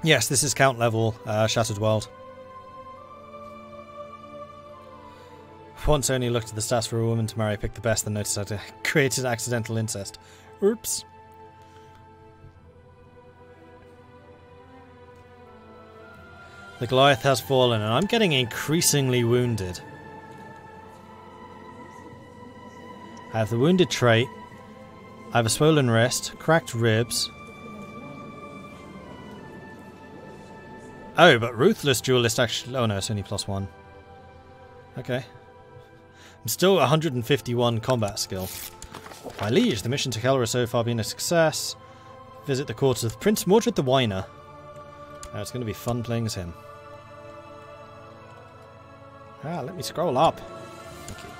Yes, this is count level Shattered World. Once only looked at the stats for a woman to marry, picked the best, then noticed I'd created accidental incest. Oops. The Goliath has fallen, and I'm getting increasingly wounded. I have the wounded trait. I have a swollen wrist, cracked ribs. Oh, but Ruthless Duelist actually... Oh no, it's only +1. Okay. I'm still 151 combat skill. My liege, the mission to Gelre has so far been a success. Visit the court of Prince Mordred the Whiner. Oh, it's going to be fun playing as him. Ah, let me scroll up. Thank you.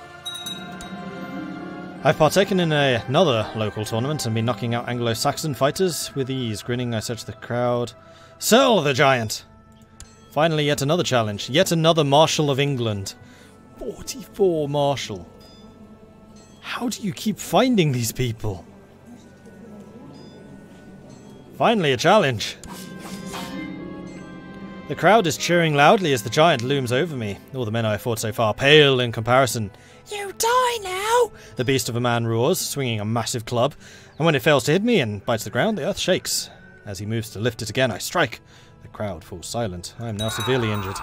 I've partaken in another local tournament and been knocking out Anglo-Saxon fighters with ease. Grinning, I search the crowd. Searle the Giant! Finally, yet another challenge. Yet another Marshal of England. 44 Marshal. How do you keep finding these people? Finally, a challenge. The crowd is cheering loudly as the giant looms over me. All the men I have fought so far pale in comparison. You die now! The beast of a man roars, swinging a massive club. And when it fails to hit me and bites the ground, the earth shakes. As he moves to lift it again, I strike. The crowd falls silent. I am now severely injured.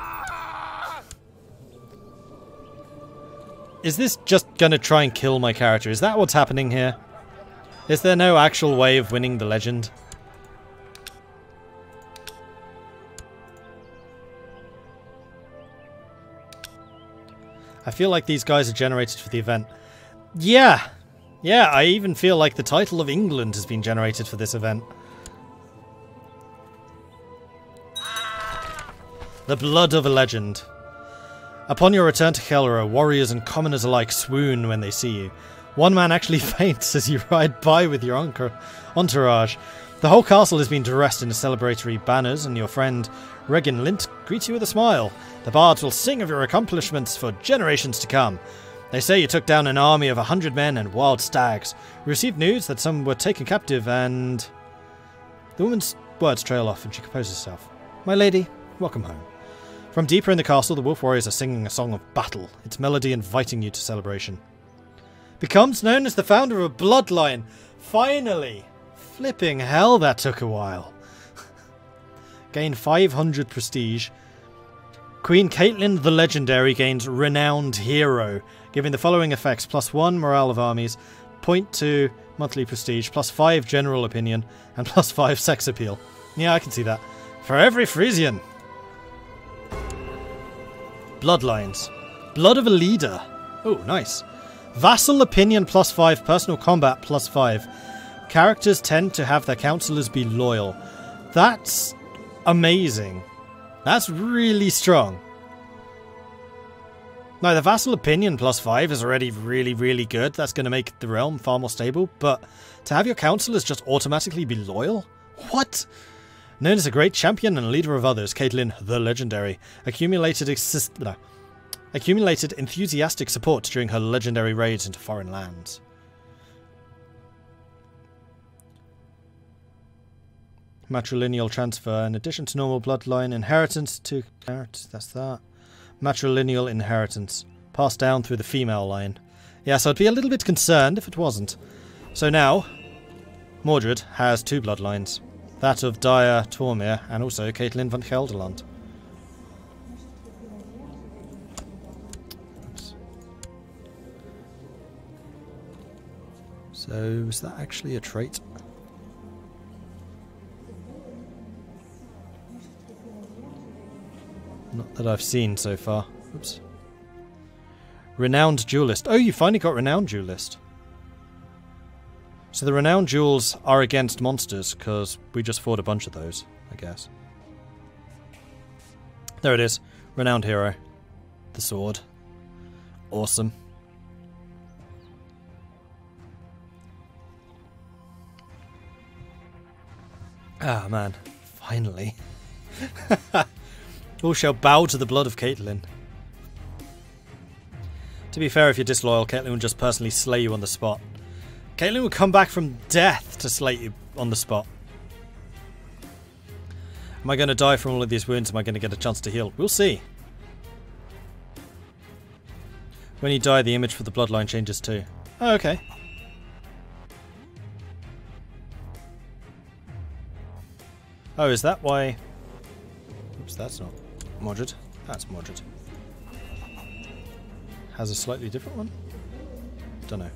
Is this just gonna try and kill my character? Is that what's happening here? Is there no actual way of winning the legend? I feel like these guys are generated for the event. Yeah! Yeah, I even feel like the title of England has been generated for this event. The blood of a legend. Upon your return to Gelre, warriors and commoners alike swoon when they see you. One man actually faints as you ride by with your entourage. The whole castle has been dressed in celebratory banners, and your friend Regan Lint greets you with a smile. The bards will sing of your accomplishments for generations to come. They say you took down an army of 100 men and wild stags. We received news that some were taken captive, and... The woman's words trail off, and she composes herself. My lady, welcome home. From deeper in the castle, the wolf warriors are singing a song of battle, its melody inviting you to celebration. Becomes known as the founder of Bloodline. Finally! Flipping hell, that took a while. Gain 500 prestige. Queen Caitlin the Legendary gains Renowned Hero, giving the following effects: +1 morale of armies, 0.2 monthly prestige, +5 general opinion, and +5 sex appeal. Yeah, I can see that. For every Frisian. Bloodlines. Blood of a leader. Oh, nice. Vassal opinion +5, personal combat +5. Characters tend to have their counselors be loyal. That's amazing. That's really strong. Now, the vassal opinion +5 is already really good. That's going to make the realm far more stable. But to have your counselors just automatically be loyal? What? Known as a great champion and leader of others, Caitlin the Legendary accumulated enthusiastic support during her legendary raids into foreign lands. Matrilineal transfer. In addition to normal bloodline inheritance to... That's that. Matrilineal inheritance. Passed down through the female line. Yeah, so I'd be a little bit concerned if it wasn't. So now, Mordred has two bloodlines. That of Dire Tormir and also Caitlin van Gelderland. So, is that actually a trait? Not that I've seen so far. Oops. Renowned Duelist. Oh, you finally got Renowned Duelist. So the Renowned Duels are against monsters, because we just fought a bunch of those, I guess. There it is. Renowned Hero. The sword. Awesome. Ah, man. Finally. All shall bow to the blood of Caitlin. To be fair, if you're disloyal, Caitlin will just personally slay you on the spot. Caitlin will come back from death to slay you on the spot. Am I going to die from all of these wounds? Am I going to get a chance to heal? We'll see. When you die, the image for the bloodline changes too. Oh, okay. Oh, is that why... Oops, that's not Mordred. That's Mordred. Has a slightly different one? Don't know.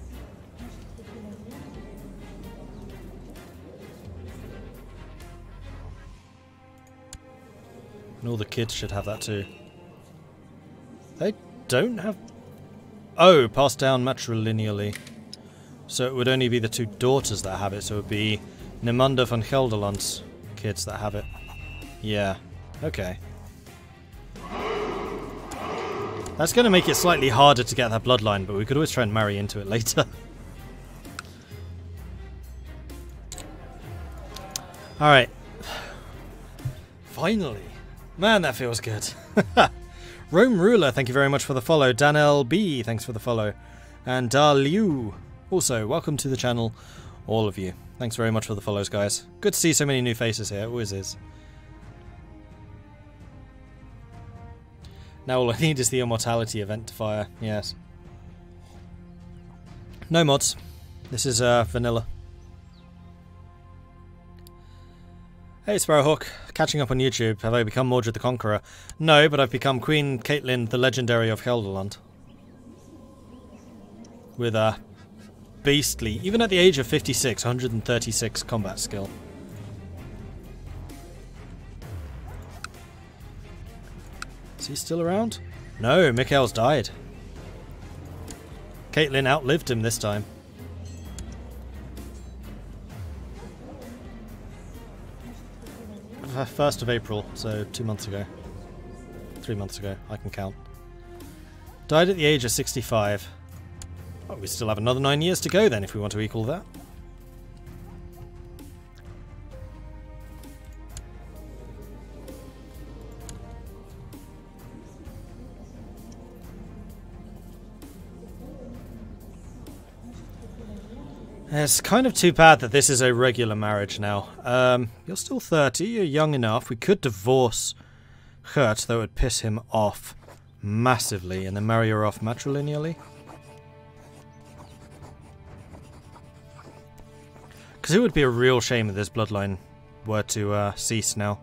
And all the kids should have that too. They don't have... Oh, passed down matrilineally. So it would only be the two daughters that have it, so it would be Nemunda van Gelderland's kids that have it. Yeah, okay. That's going to make it slightly harder to get that bloodline, but we could always try and marry into it later. Alright. Finally. Man, that feels good. Rome Ruler, thank you very much for the follow. Danel B, thanks for the follow. And Liu, also, welcome to the channel, all of you. Thanks very much for the follows, guys. Good to see so many new faces here, it always is. Now all I need is the immortality event to fire, yes. No mods. This is vanilla. Hey Sparrowhawk, catching up on YouTube. Have I become Mordred the Conqueror? No, but I've become Queen Caitlin the Legendary of Gelderland. With a beastly, even at the age of 56, 136 combat skill. Is he still around? No, Mikhail's died. Caitlin outlived him this time. First of April, so 2 months ago. 3 months ago, I can count. Died at the age of 65. Oh, we still have another 9 years to go then, if we want to equal that. It's kind of too bad that this is a regular marriage now. You're still 30, you're young enough. We could divorce Gert, though it would piss him off massively, and then marry her off matrilineally. Because it would be a real shame if this bloodline were to cease now.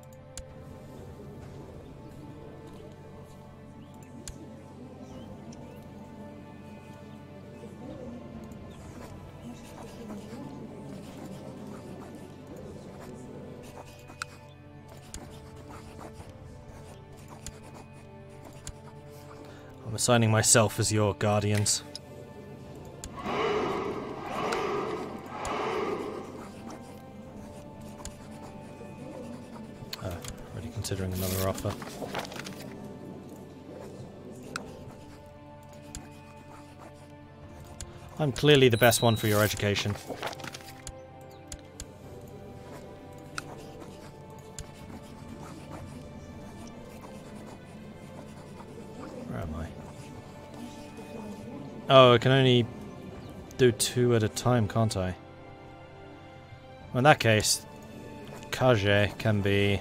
I'm assigning myself as your guardians. Already considering another offer. I'm clearly the best one for your education. Where am I? Oh, I can only do 2 at a time, can't I? Well, in that case, Kage can be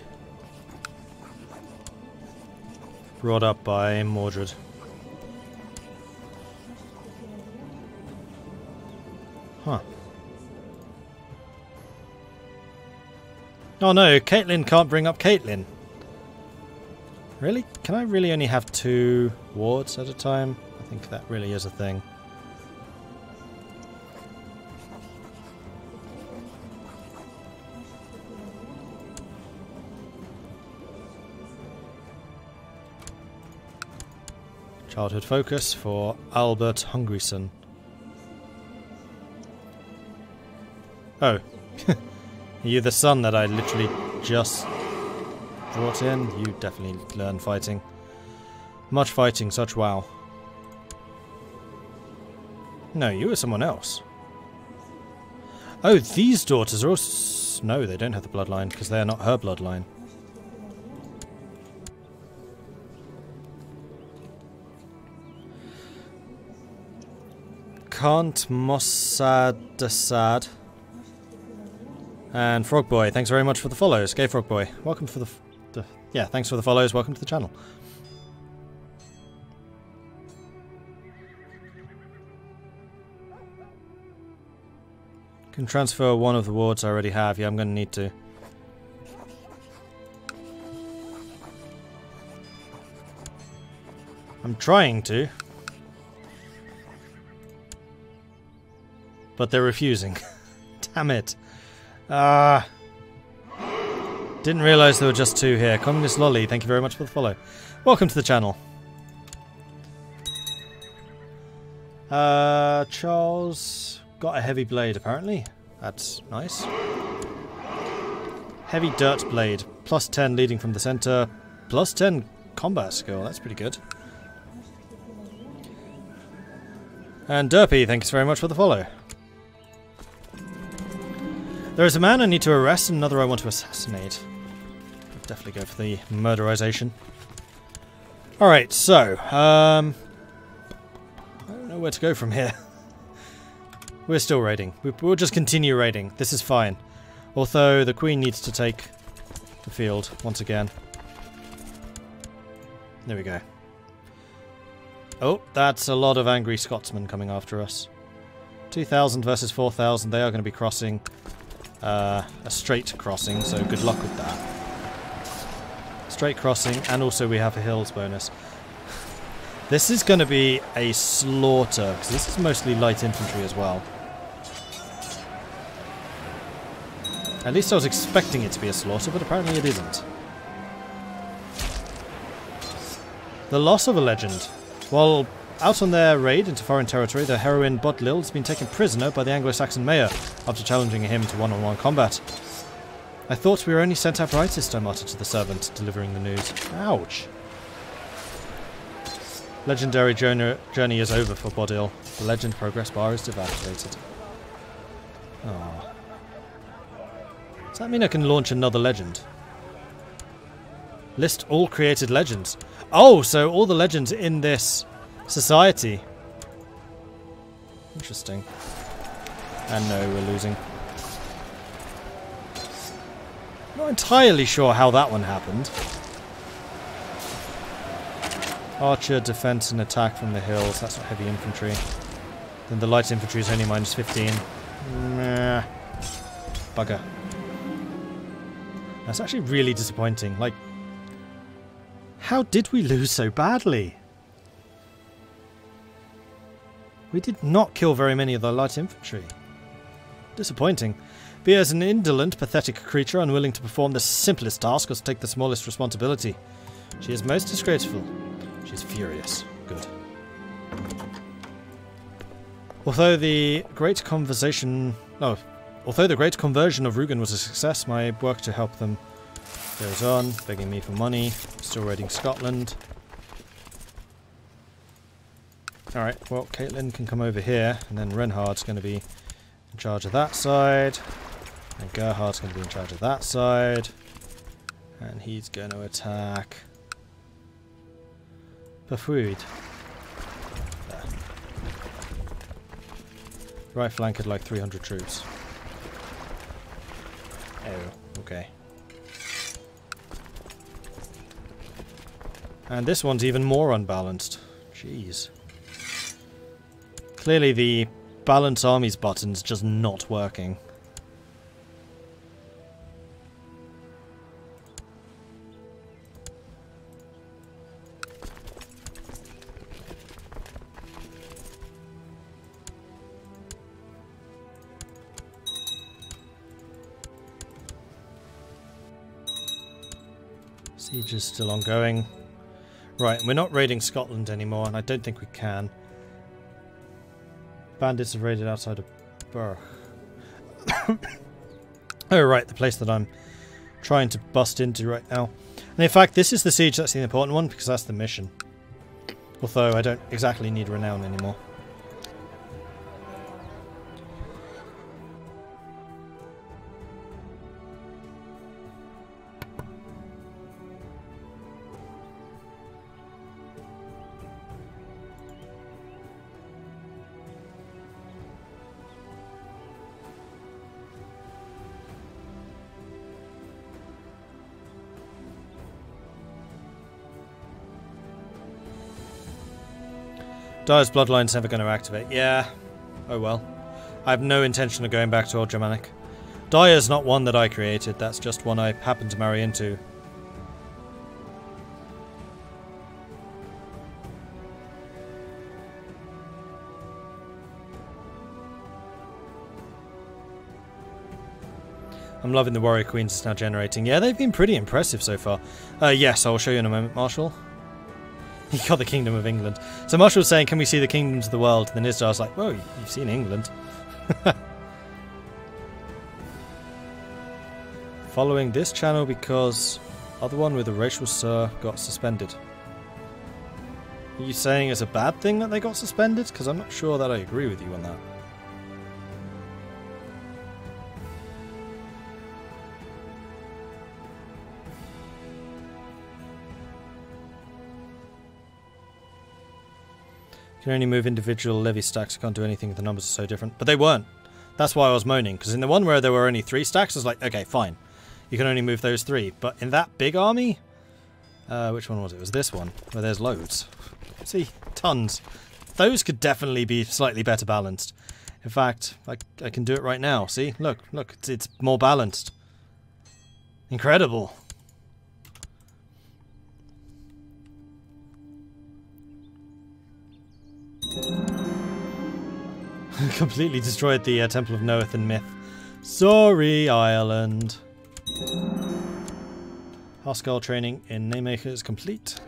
brought up by Mordred. Huh. Oh no, Caitlin can't bring up Caitlin. Really? Can I really only have 2 wards at a time? I think that really is a thing. Childhood focus for Albert Hungryson. Oh. Are you the son that I literally just brought in? You definitely learn fighting. Much fighting, such wow. No, you were someone else. Oh, these daughters are also... No, they don't have the bloodline, because they are not her bloodline. Kant Mossadasad. And Frogboy, thanks very much for the follows. Gay Frogboy, welcome for the yeah, thanks for the follows. Welcome to the channel. Can transfer one of the wards I already have. Yeah, I'm going to need to. I'm trying to. But they're refusing. Damn it. Didn't realise there were just 2 here. Communist Lolly, thank you very much for the follow. Welcome to the channel. Charles got a heavy blade apparently. That's nice. Heavy dirt blade. Plus 10 leading from the centre. Plus 10 combat skill. That's pretty good. And Derpy, thanks very much for the follow. There is a man I need to arrest and another I want to assassinate. I'll definitely go for the murderization. Alright, so, I don't know where to go from here. We're still raiding. We'll just continue raiding. This is fine. Although the Queen needs to take the field once again. There we go. Oh, that's a lot of angry Scotsmen coming after us. 2,000 versus 4,000. They are going to be crossing a straight crossing, so good luck with that. Straight crossing, and also we have a hills bonus. This is going to be a slaughter, because this is mostly light infantry as well. At least I was expecting it to be a slaughter, but apparently it isn't. The loss of a legend. While out on their raid into foreign territory, the heroine Bodlil has been taken prisoner by the Anglo-Saxon mayor after challenging him to one-on-one combat. I thought we were only sent apprentice, I muttered to the servant, delivering the news. Ouch. Legendary journey is over for Bodil. The legend progress bar is deactivated. Oh. Does that mean I can launch another legend? List all created legends. Oh, so all the legends in this society. Interesting. And no, we're losing. Not entirely sure how that one happened. Archer, defense and attack from the hills. That's not heavy infantry. Then the light infantry is only minus 15. Nah. Bugger. That's actually really disappointing. Like, how did we lose so badly? We did not kill very many of the light infantry. Disappointing. Bia is an indolent, pathetic creature, unwilling to perform the simplest task or to take the smallest responsibility. She is most disgraceful. She is furious. Good. Although the great conversion of Rugen was a success, my work to help them goes on, begging me for money, still raiding Scotland. Alright, well, Caitlin can come over here, and then Renhard's going to be in charge of that side, and Gerhard's going to be in charge of that side, and he's going to attack Bafruid. There. Right flank had like 300 troops. Oh, okay. And this one's even more unbalanced. Jeez. Clearly the balance armies button's just not working. Siege is still ongoing. Right, we're not raiding Scotland anymore, and I don't think we can. Bandits have raided outside of Burgh. Oh, right, the place that I'm trying to bust into right now. And in fact, this is the siege that's the important one, because that's the mission. Although I don't exactly need renown anymore. Dyer's Bloodline's never going to activate. Yeah. Oh well. I have no intention of going back to Old Germanic. Dyer's not one that I created, that's just one I happened to marry into. I'm loving the warrior queens it's now generating. Yeah, they've been pretty impressive so far. Yes, I'll show you in a moment, Marshall. He got the Kingdom of England. So Marshall's saying, can we see the kingdoms of the world? And then Isdar's like, well, you've seen England. Following this channel because other one with a racial slur got suspended. Are you saying it's a bad thing that they got suspended? Because I'm not sure that I agree with you on that. You can only move individual levy stacks. I can't do anything if the numbers are so different. But they weren't. That's why I was moaning. Because in the one where there were only 3 stacks, I was like, okay, fine. You can only move those 3. But in that big army... which one was it? It was this one, where there's loads. See? Tons. Those could definitely be slightly better balanced. In fact, I can do it right now. See? Look, it's more balanced. Incredible. Completely destroyed the Temple of Noeth in Myth. Sorry, Ireland. Houseguard training in Naymaker is complete.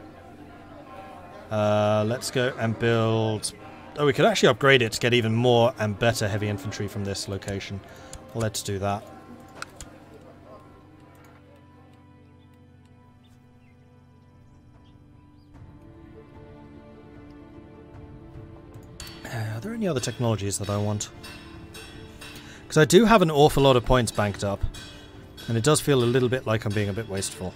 Let's go and build... Oh, we could actually upgrade it to get even more and better heavy infantry from this location. Let's do that. Are there any other technologies that I want? Because I do have an awful lot of points banked up. And it does feel a little bit like I'm being a bit wasteful.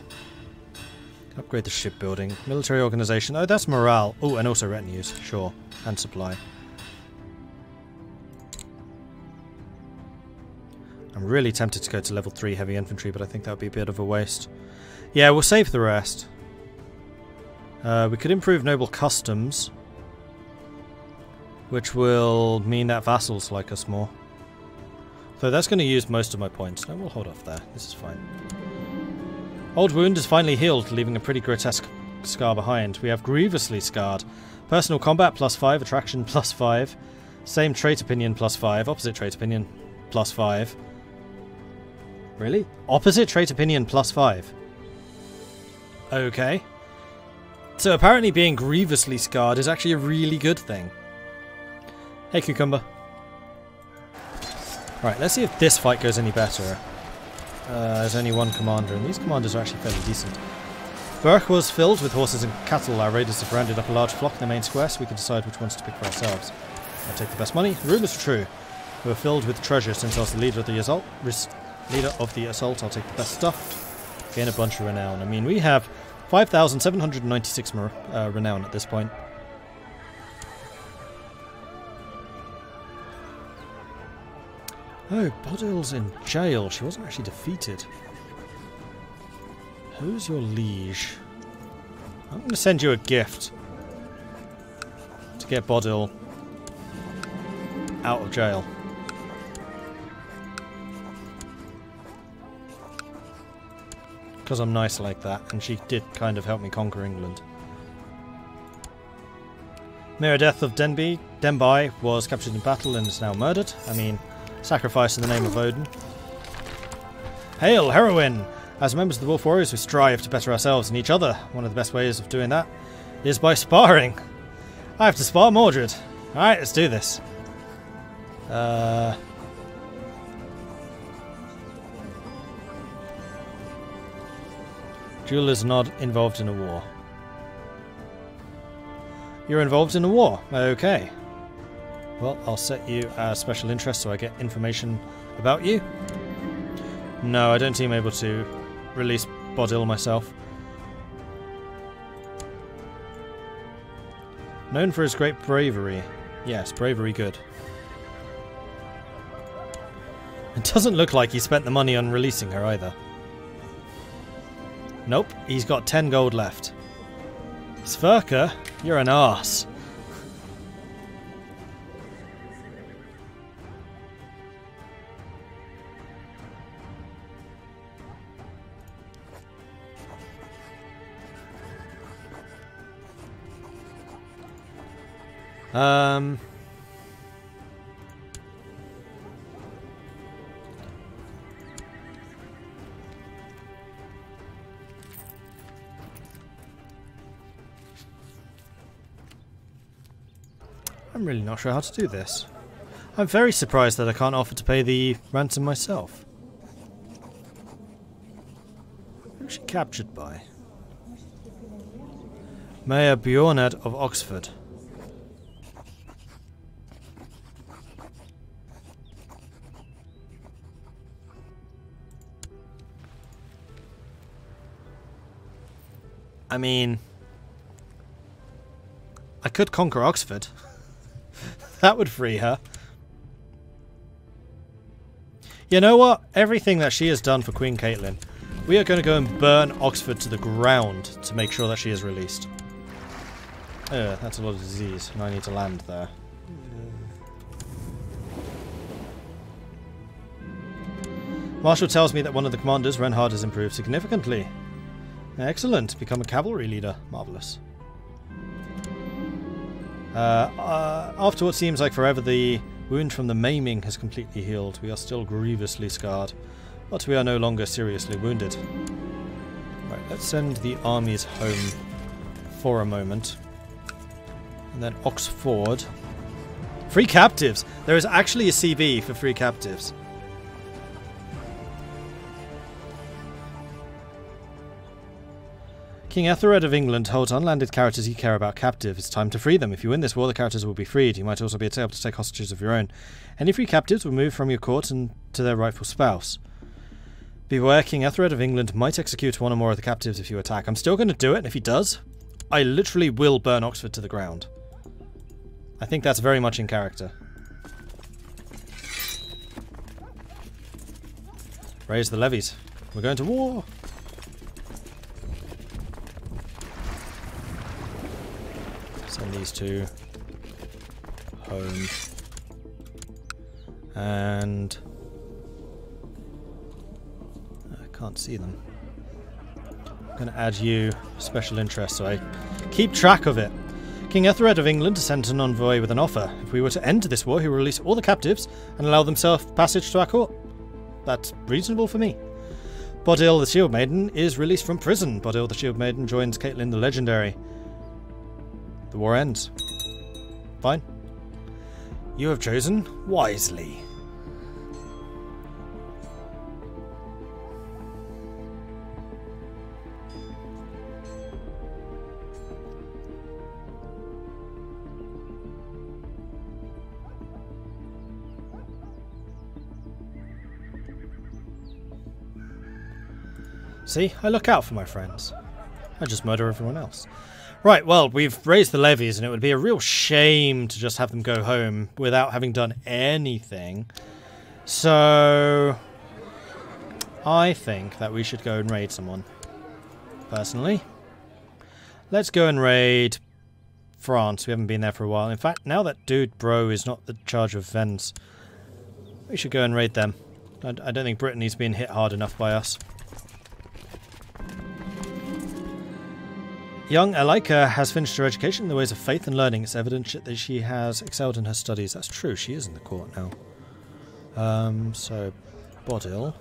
Upgrade the shipbuilding. Military organization. Oh, that's morale. Oh, and also retinues. Sure. And supply. I'm really tempted to go to level 3 heavy infantry, but I think that would be a bit of a waste. Yeah, we'll save the rest. We could improve noble customs, which will mean that vassals like us more. So that's going to use most of my points. No, we'll hold off there. This is fine. Old wound is finally healed, leaving a pretty grotesque scar behind. We have grievously scarred. Personal combat +5, attraction +5. Same trait opinion +5, opposite trait opinion +5. Really? Opposite trait opinion +5. Okay. So apparently being grievously scarred is actually a really good thing. Hey, Cucumber. Right, let's see if this fight goes any better. There's only one commander, and these commanders are actually fairly decent. Burke was filled with horses and cattle. Our raiders have rounded up a large flock in the main square, so we can decide which ones to pick for ourselves. I'll take the best money. The rumours are true. We were filled with treasure since I was the leader of the assault. I'll take the best stuff. Gain a bunch of renown. I mean, we have 5,796 renown at this point. Oh, Bodil's in jail. She wasn't actually defeated. Who's your liege? I'm going to send you a gift to get Bodil out of jail. Because I'm nice like that, and she did kind of help me conquer England. Meredith of Denby was captured in battle and is now murdered. I mean, sacrifice in the name of Odin. Hail, heroine! As members of the Wolf Warriors, we strive to better ourselves and each other. One of the best ways of doing that is by sparring. I have to spar Mordred. Alright, let's do this. Jeweller's not involved in a war. You're involved in a war? Okay. Well, I'll set you as special interest so I get information about you. No, I don't seem able to release Bodil myself. Known for his great bravery. Yes, bravery good. It doesn't look like he spent the money on releasing her either. Nope, he's got 10 gold left. Sverker, you're an arse. I'm really not sure how to do this. I'm very surprised that I can't offer to pay the ransom myself. Who was she captured by? Mayor Bjorned of Oxford. I mean, I could conquer Oxford. That would free her. You know what? Everything that she has done for Queen Caitlin, we are going to go and burn Oxford to the ground to make sure that she is released. That's a lot of disease, and I need to land there. Marshal tells me that one of the commanders, Renhard, has improved significantly. Excellent. Become a cavalry leader. Marvellous. After what seems like forever, the wound from the maiming has completely healed. We are still grievously scarred, but we are no longer seriously wounded. Right, let's send the armies home for a moment. And then Oxford. Free captives! There is actually a CB for free captives. King Ethelred of England holds unlanded characters you care about captive. It's time to free them. If you win this war, the characters will be freed. You might also be able to take hostages of your own. Any free captives will move from your court and to their rightful spouse. Beware, King Ethelred of England might execute one or more of the captives if you attack. I'm still going to do it, and if he does, I literally will burn Oxford to the ground. I think that's very much in character. Raise the levies. We're going to war! Send these two home. And I can't see them. I'm going to add you special interest so I keep track of it. King Ethelred of England sent an envoy with an offer. If we were to end this war, he will release all the captives and allow them self-passage to our court. That's reasonable for me. Bodil the Shield Maiden is released from prison. Bodil the Shield Maiden joins Caitlin the Legendary. The war ends. Fine. You have chosen wisely. See, I look out for my friends. I just murder everyone else. Right, well, we've raised the levies, and it would be a real shame to just have them go home without having done anything. So I think that we should go and raid someone. Personally. Let's go and raid France. We haven't been there for a while. In fact, now that Dude Bro is not the charge of Vence, we should go and raid them. I don't think Brittany's been hit hard enough by us. Young Elika has finished her education in the ways of faith and learning. It's evident that she has excelled in her studies. That's true, she is in the court now. So, Bodil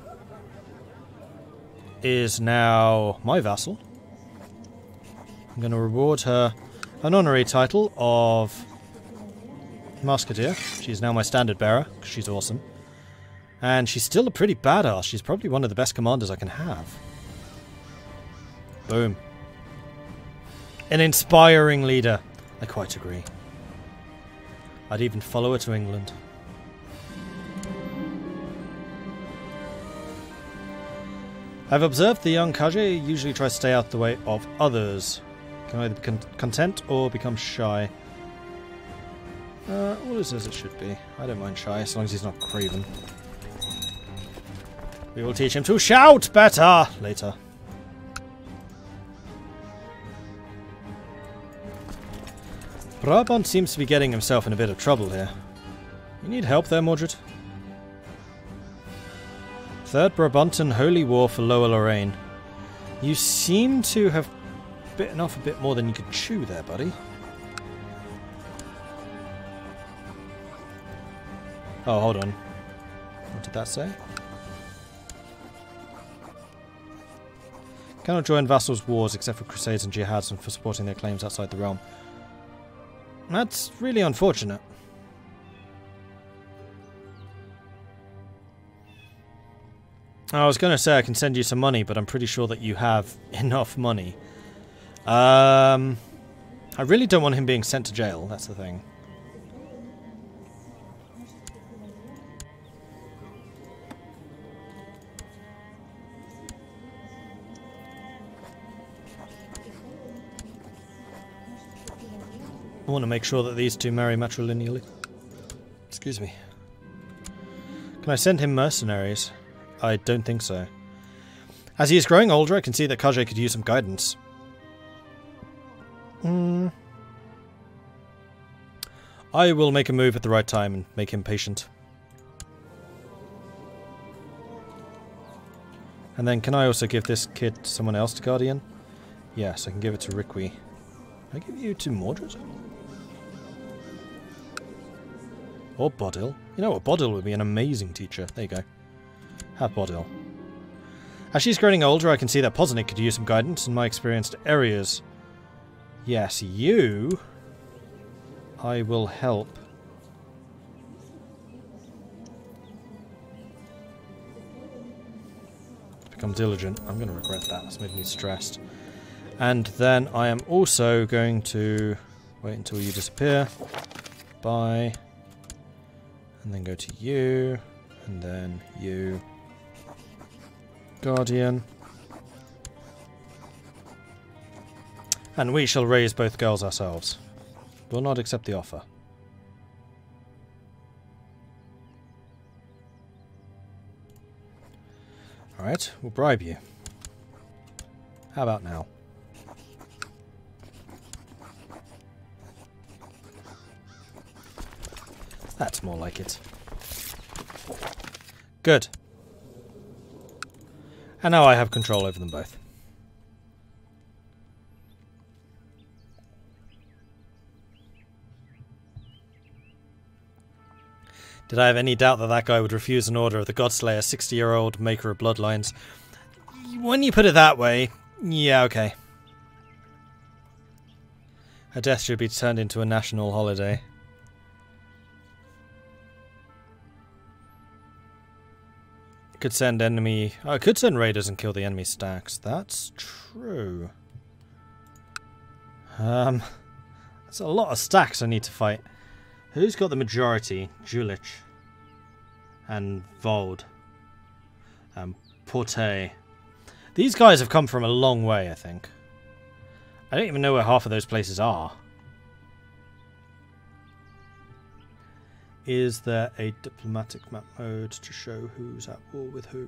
is now my vassal. I'm going to reward her an honorary title of Musketeer. She's now my standard bearer, because she's awesome. And she's still a pretty badass. She's probably one of the best commanders I can have. Boom. An inspiring leader. I quite agree. I'd even follow her to England. I've observed the young Kage usually tries to stay out the way of others. Can either be content or become shy. All is as it should be. I don't mind shy, as long as he's not craven. We will teach him to shout better later. Brabant seems to be getting himself in a bit of trouble here. You need help there, Mordred? Third Brabanton Holy War for Lower Lorraine. You seem to have bitten off a bit more than you could chew there, buddy. Oh, hold on. What did that say? Cannot join vassals' wars except for crusades and jihads and for supporting their claims outside the realm. That's really unfortunate. I was going to say I can send you some money, but I'm pretty sure that you have enough money. I really don't want him being sent to jail, that's the thing. I want to make sure that these two marry matrilineally. Excuse me. Can I send him mercenaries? I don't think so. As he is growing older, I can see that Kage could use some guidance. I will make a move at the right time and make him patient. And then can I also give this kid to someone else to Guardian? Yes, I can give it to Riqui. Can I give you to Mordred? Or Bodil. You know what, Bodil would be an amazing teacher. There you go. Have Bodil. As she's growing older, I can see that Poznik could use some guidance in my experienced areas. Yes, you... I will help. Become diligent. I'm going to regret that. That's made me stressed. And then I am also going to wait until you disappear. Bye. And then go to you. And then you. Guardian. And we shall raise both girls ourselves. Will not accept the offer. Alright, we'll bribe you. How about now? That's more like it. Good. And now I have control over them both. Did I have any doubt that that guy would refuse an order of the Godslayer, 60-year-old maker of Bloodlines? When you put it that way, yeah, okay. Her death should be turned into a national holiday. Could send enemy... Oh, I could send raiders and kill the enemy stacks. That's true. There's a lot of stacks I need to fight. Who's got the majority? Julich. And Vold. And Porte. These guys have come from a long way, I think. I don't even know where half of those places are. Is there a diplomatic map mode to show who's at war with who?